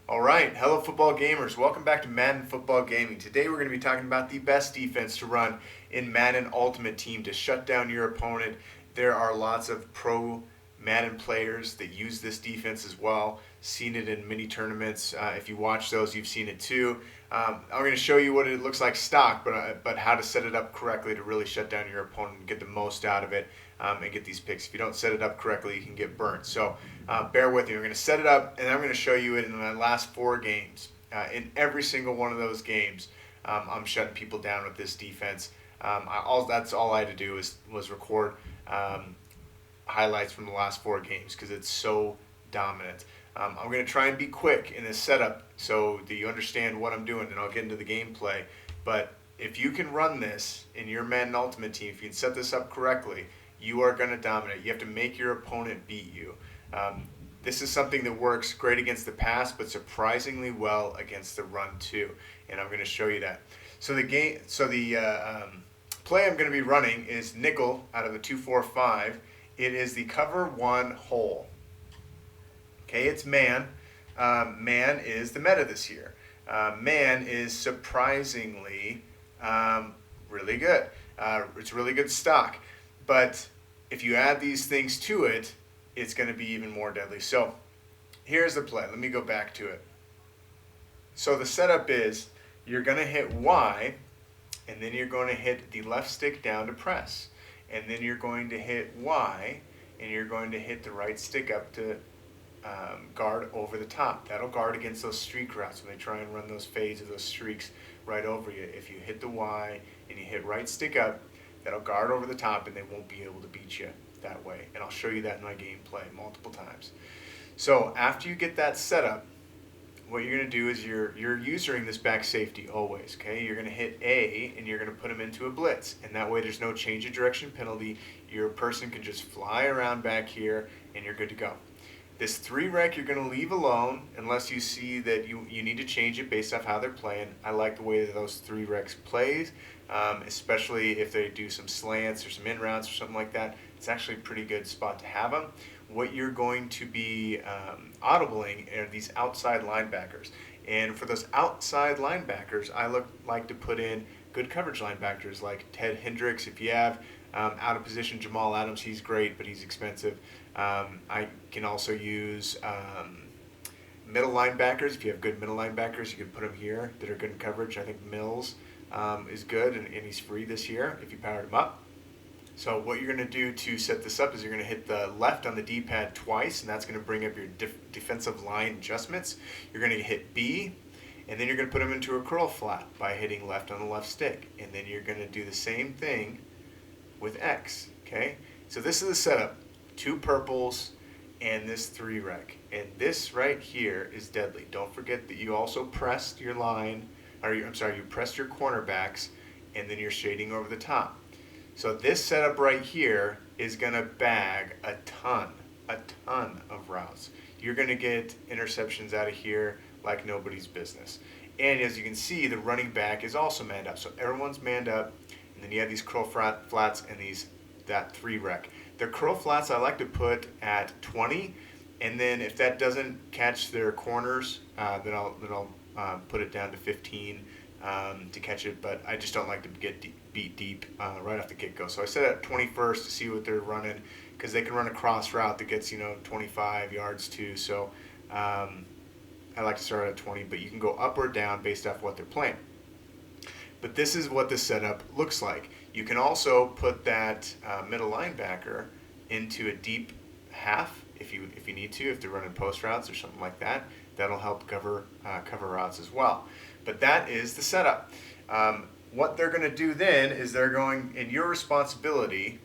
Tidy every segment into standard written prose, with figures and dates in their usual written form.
All right, hello football gamers. Welcome back to Madden Football Gaming. Today we're going to be talking about the best defense to run in Madden Ultimate Team to shut down your opponent. There are lots of pro Madden players that use this defense as well. Seen it in mini tournaments. If you watch those, you've seen it too. I'm going to show you what it looks like stock, but how to set it up correctly to really shut down your opponent and get the most out of it and get these picks. If you don't set it up correctly, you can get burnt. So bear with me. We're going to set it up, and I'm going to show you it in my last 4 games. In every single one of those games, I'm shutting people down with this defense. That's all I had to do was record highlights from the last 4 games because it's so dominant. I'm going to try and be quick in this setup so that you understand what I'm doing, and I'll get into the gameplay. But if you can run this in your Madden Ultimate Team, if you can set this up correctly, you are going to dominate. You have to make your opponent beat you. This is something that works great against the pass, but surprisingly well against the run too. And I'm going to show you that. So the play I'm going to be running is nickel out of the 2-4-5. It is the cover one hole. Okay, it's man. Man is the meta this year. Man is surprisingly really good. It's really good stock. But if you add these things to it, it's going to be even more deadly. So here's the play. Let me go back to it. So the setup is you're going to hit Y, and then you're going to hit the left stick down to press. And then you're going to hit Y, and you're going to hit the right stick up to guard over the top. That'll guard against those streak routes when they try and run those fades or those streaks right over you. If you hit the Y and you hit right stick up, that'll guard over the top and they won't be able to beat you that way. And I'll show you that in my gameplay multiple times. So after you get that set up, what you're going to do is you're using this back safety always, okay? You're going to hit A and you're going to put them into a blitz. And that way there's no change of direction penalty. Your person can just fly around back here and you're good to go. This 3-rec you're going to leave alone unless you see that you need to change it based off how they're playing. I like the way that those 3-recs plays, especially if they do some slants or some in routes or something like that. It's actually a pretty good spot to have them. What you're going to be audibling are these outside linebackers. And for those outside linebackers, I like to put in good coverage linebackers like Ted Hendricks. If you have out of position Jamal Adams, he's great, but he's expensive. I can also use middle linebackers. If you have good middle linebackers, you can put them here that are good in coverage. I think Mills is good, and he's free this year if you powered him up. So what you're going to do to set this up is you're going to hit the left on the D-pad twice, and that's going to bring up your defensive line adjustments. You're going to hit B, and then you're going to put them into a curl flat by hitting left on the left stick. And then you're going to do the same thing with X, okay? So this is the setup. 2 purples and this 3-rec. And this right here is deadly. Don't forget that you also pressed your line, you pressed your cornerbacks, and then you're shading over the top. So this setup right here is going to bag a ton of routes. You're going to get interceptions out of here like nobody's business. And as you can see, the running back is also manned up. So everyone's manned up, and then you have these curl flats and that 3-rec. The curl flats I like to put at 20, and then if that doesn't catch their corners, then I'll put it down to 15 to catch it. But I just don't like to get beat deep right off the get-go. So I set it at 20 first to see what they're running, because they can run a cross route that gets 25 yards too. So I like to start at 20, but you can go up or down based off what they're playing. But this is what the setup looks like. You can also put that middle linebacker into a deep half if you need to, if they're running post routes or something like that. That'll help cover routes as well. But that is the setup. What they're going to do then is they're going, in your responsibility,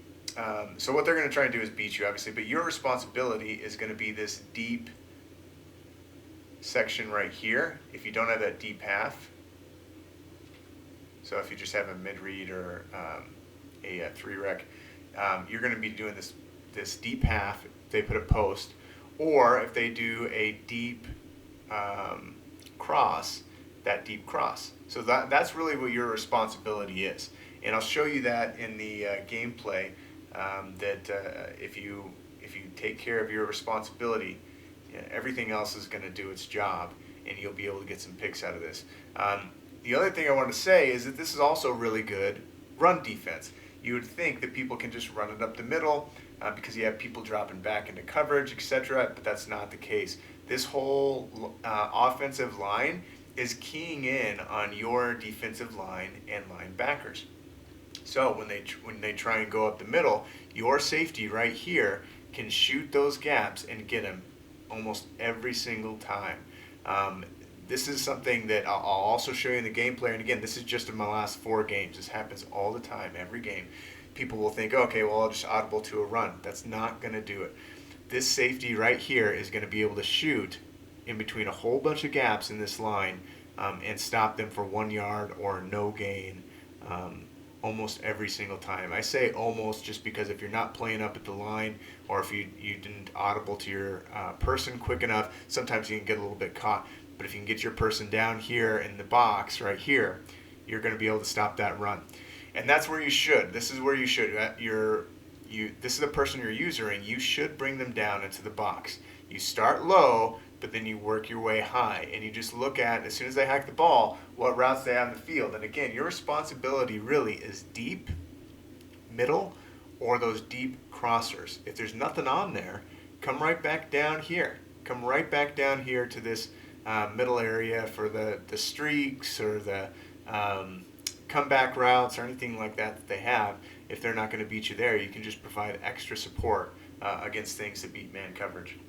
so what they're going to try and do is beat you, obviously, but your responsibility is going to be this deep section right here if you don't have that deep half. So if you just have a mid-read or a 3-rec, you're going to be doing this deep half if they put a post, or if they do a deep cross, that deep cross. So that's really what your responsibility is. And I'll show you that in the gameplay, that if you take care of your responsibility, everything else is going to do its job. and you'll be able to get some picks out of this. The other thing I want to say is that this is also really good run defense. You would think that people can just run it up the middle because you have people dropping back into coverage, etc., but that's not the case. This whole offensive line is keying in on your defensive line and linebackers. So when they try and go up the middle, your safety right here can shoot those gaps and get them almost every single time. This is something that I'll also show you in the gameplay. And again, this is just in my last 4 games. This happens all the time, every game. People will think, okay, well, I'll just audible to a run. That's not going to do it. This safety right here is going to be able to shoot in between a whole bunch of gaps in this line and stop them for 1 yard or no gain almost every single time. I say almost just because if you're not playing up at the line or if you didn't audible to your person quick enough, sometimes you can get a little bit caught. But if you can get your person down here in the box right here, you're going to be able to stop that run. And that's where you should. This is where you should. This is the person you're using. You should bring them down into the box. You start low, but then you work your way high. And you just look at, as soon as they hack the ball, what routes they have in the field. And again, your responsibility really is deep, middle, or those deep crossers. If there's nothing on there, come right back down here. Come right back down here to this middle area for the streaks or the comeback routes or anything like that they have. If they're not going to beat you there, you can just provide extra support against things that beat man coverage.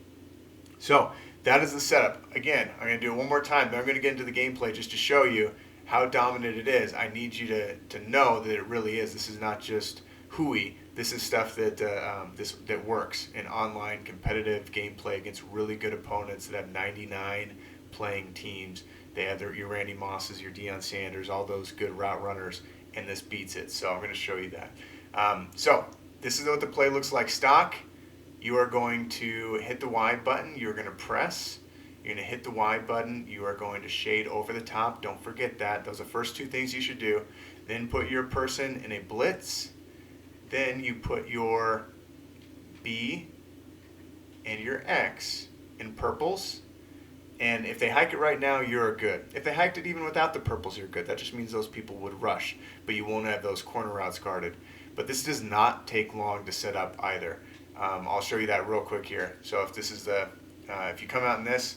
So that is the setup. Again, I'm going to do it one more time, then I'm going to get into the gameplay just to show you how dominant it is. I need you to know that it really is. This is not just hooey. This is stuff that that works in online competitive gameplay against really good opponents that have 99 playing teams. They have your Randy Mosses, your Deion Sanders, all those good route runners, and this beats it. So I'm going to show you that. So this is what the play looks like stock. You are going to hit the Y button. You're going to press. You're going to hit the Y button. You are going to shade over the top. Don't forget that. Those are the first 2 things you should do. Then put your person in a blitz. Then you put your B and your X in purples. And if they hike it right now, you're good. If they hiked it even without the purples, you're good. That just means those people would rush, but you won't have those corner routes guarded. But this does not take long to set up either. I'll show you that real quick here. So if this is if you come out in this.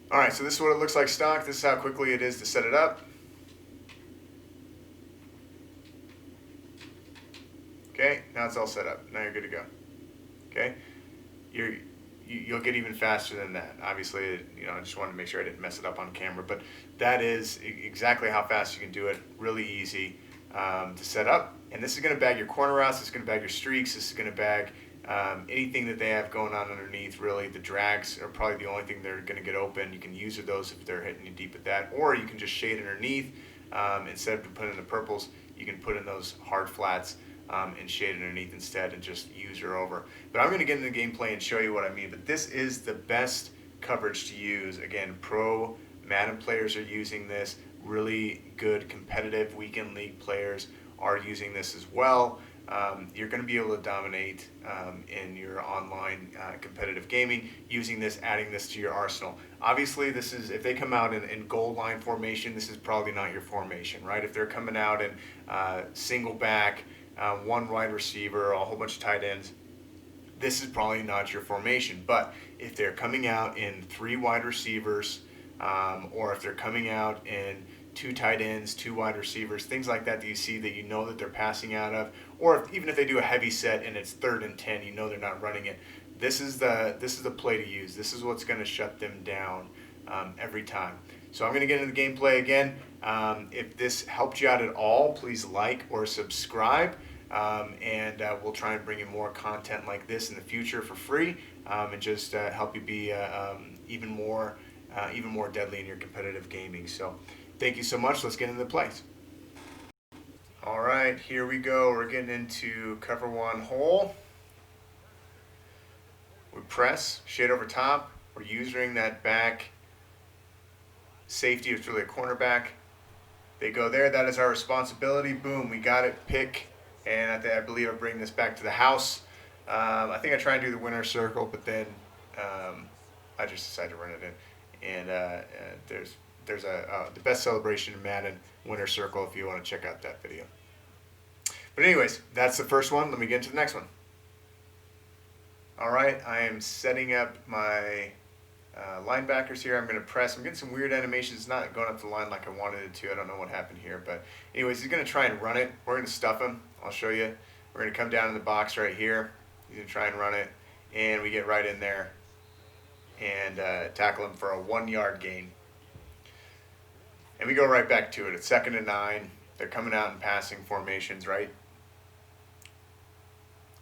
All right, so this is what it looks like stock. This is how quickly it is to set it up. Okay, now it's all set up. Now you're good to go. Okay. You'll get even faster than that. Obviously, I just wanted to make sure I didn't mess it up on camera, but that is exactly how fast you can do it. Really easy to set up. And this is going to bag your corner routes. This is going to bag your streaks. This is going to bag anything that they have going on underneath. Really, the drags are probably the only thing they're going to get open. You can use those if they're hitting you deep at that, or you can just shade underneath. Instead of putting in the purples, you can put in those hard flats. And shade underneath instead and just use her over. But I'm going to get into the gameplay and show you what I mean. But this is the best coverage to use. Again, pro Madden players are using this. Really good competitive weekend league players are using this as well. You're going to be able to dominate in your online competitive gaming using this, adding this to your arsenal. Obviously, this is if they come out in goal line formation, this is probably not your formation, right? If they're coming out in single back, 1 wide receiver, a whole bunch of tight ends, this is probably not your formation. But if they're coming out in 3 wide receivers, or if they're coming out in 2 tight ends, 2 wide receivers, things like that you see that you know that they're passing out of, or even if they do a heavy set and it's 3rd and 10, you know they're not running it. This is the play to use. This is what's going to shut them down every time. So I'm going to get into the gameplay again. If this helped you out at all, please like or subscribe. And we'll try and bring you more content like this in the future for free, and just help you be even more deadly in your competitive gaming. So thank you so much. Let's get into the plays. All right, here we go. We're getting into cover 1 hole. We press, shade over top. We're using that back safety. It's really a cornerback. They go there. That is our responsibility. Boom, we got it. Pick. And I believe I bring this back to the house. I think I try and do the winner circle, but then I just decided to run it in. And there's the best celebration in Madden winner circle if you want to check out that video. But anyways, that's the first one. Let me get into the next one. All right, I am setting up my linebackers here. I'm going to press. I'm getting some weird animations. It's not going up the line like I wanted it to. I don't know what happened here. But anyways, he's going to try and run it. We're going to stuff him. I'll show you. We're going to come down in the box right here. He's going to try and run it. And we get right in there and tackle him for a 1-yard gain. And we go right back to it. It's 2nd and 9. They're coming out in passing formations, right?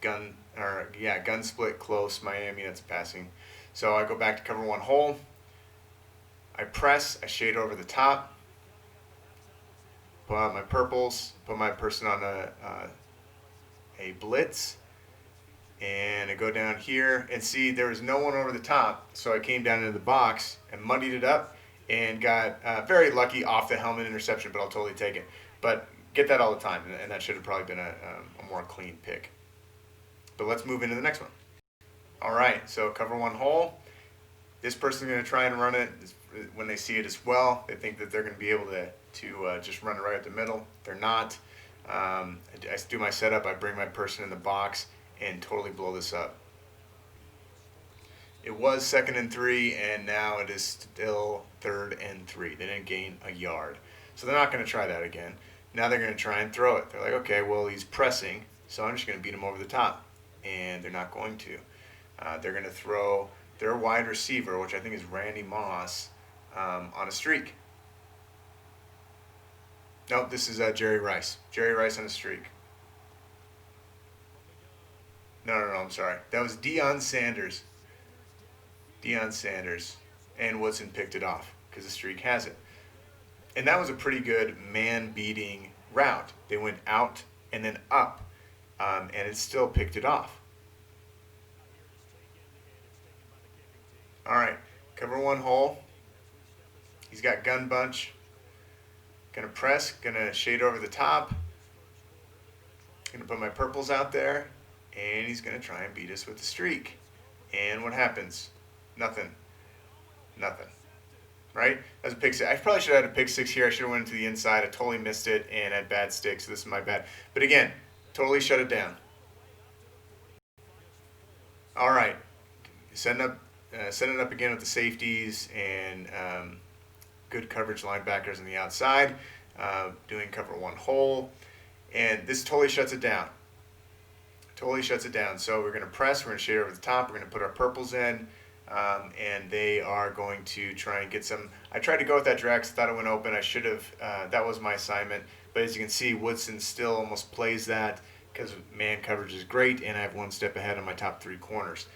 Gun split close. Miami, that's passing. So I go back to cover 1 hole. I press. I shade over the top. Pull out my purples. Put my person on a blitz. And I go down here and see there was no one over the top. So I came down into the box and muddied it up and got very lucky off the helmet interception, but I'll totally take it. But get that all the time, and that should have probably been a more clean pick. But let's move into the next one. All right, so cover 1 hole. This person's going to try and run it. When they see it as well, they think that they're going to be able to just run it right at the middle. They're not. I do my setup. I bring my person in the box and totally blow this up. It was 2nd and 3, and now it is still 3rd and 3. They didn't gain a yard. So they're not going to try that again. Now they're going to try and throw it. They're like, okay, well, he's pressing, so I'm just going to beat him over the top. And they're not going to. They're going to throw their wide receiver, which I think is Randy Moss, on a streak. No, this is Jerry Rice. Jerry Rice on a streak. No, I'm sorry. That was Deion Sanders. Deion Sanders. And Woodson picked it off because the streak has it. And that was a pretty good man-beating route. They went out and then up, and it still picked it off. All right, cover 1 hole. He's got gun bunch. Gonna press, gonna shade over the top. Gonna put my purples out there, and he's gonna try and beat us with the streak. And what happens? Nothing. Right? That's a pick 6. I probably should have had a pick 6 here. I should have went to the inside. I totally missed it and had bad sticks, so this is my bad. But again, totally shut it down. All right, setting it up again with the safeties and good coverage linebackers on the outside, doing cover 1 hole, and this totally shuts it down. So we're going to press, we're going to shade over the top, we're going to put our purples in, and they are going to try and get some. I tried to go with that drag, thought it went open. I should have, that was my assignment, but as you can see, Woodson still almost plays that because man coverage is great, and I have 1 step ahead on my top 3 corners.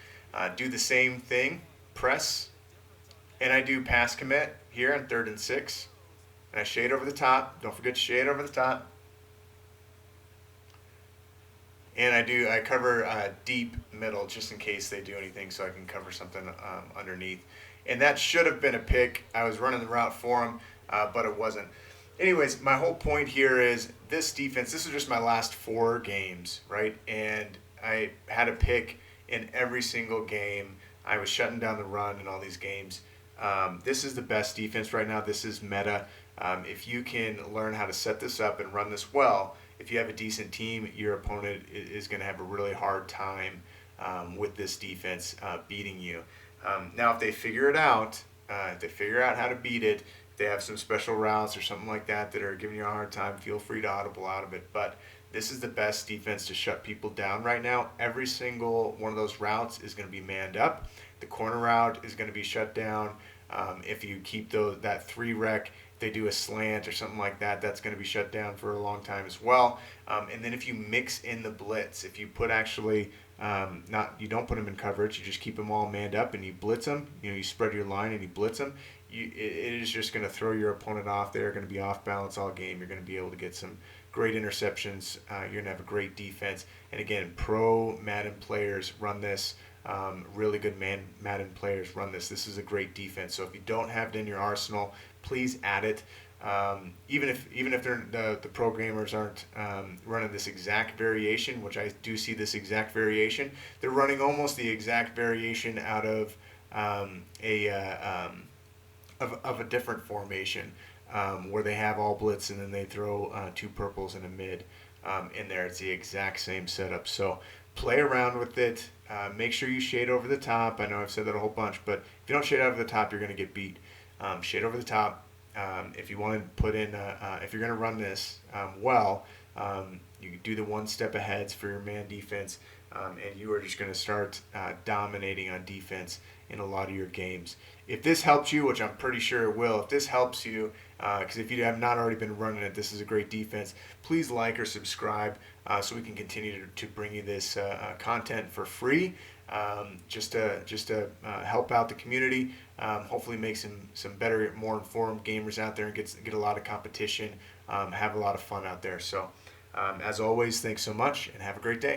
Do the same thing, press, and I do pass commit here on 3rd and 6, and I shade over the top. Don't forget to shade over the top. And I cover deep middle just in case they do anything, so I can cover something underneath. And that should have been a pick. I was running the route for him, but it wasn't. Anyways, my whole point here is this defense. This is just my last 4 games, right? And I had a pick in every single game. I was shutting down the run in all these games. This is the best defense right now. This is meta. If you can learn how to set this up and run this well, if you have a decent team, your opponent is going to have a really hard time with this defense beating you. Now, if they figure it out, how to beat it, if they have some special routes or something like that are giving you a hard time, feel free to audible out of it. But this is the best defense to shut people down right now. Every single one of those routes is going to be manned up. The corner route is going to be shut down. If you keep that 3 rec, if they do a slant or something like that, that's going to be shut down for a long time as well. And then if you mix in the blitz, if you put you don't put them in coverage, you just keep them all manned up and you blitz them. You spread your line and you blitz them. It is just going to throw your opponent off. They're going to be off balance all game. You're going to be able to get some great interceptions. You're going to have a great defense. And again, pro Madden players run this. Really good Madden players run this. This is a great defense. So if you don't have it in your arsenal, please add it. Even if the programmers aren't running this exact variation, which I do see this exact variation, they're running almost the exact variation out of of a different formation where they have all blitz and then they throw two purples and a mid in there. It's the exact same setup. So play around with it. Make sure you shade over the top. I know I've said that a whole bunch, but if you don't shade over the top, you're going to get beat. Shade over the top. If you want to put in, if you're going to run this you can do the one step aheads for your man defense, and you are just going to start dominating on defense in a lot of your games. If this helps you, which I'm pretty sure it will, if this helps you, because if you have not already been running it, this is a great defense. Please like or subscribe so we can continue to bring you this content for free, just to help out the community. Hopefully, make some better, more informed gamers out there and get a lot of competition, have a lot of fun out there. So, as always, thanks so much, and have a great day.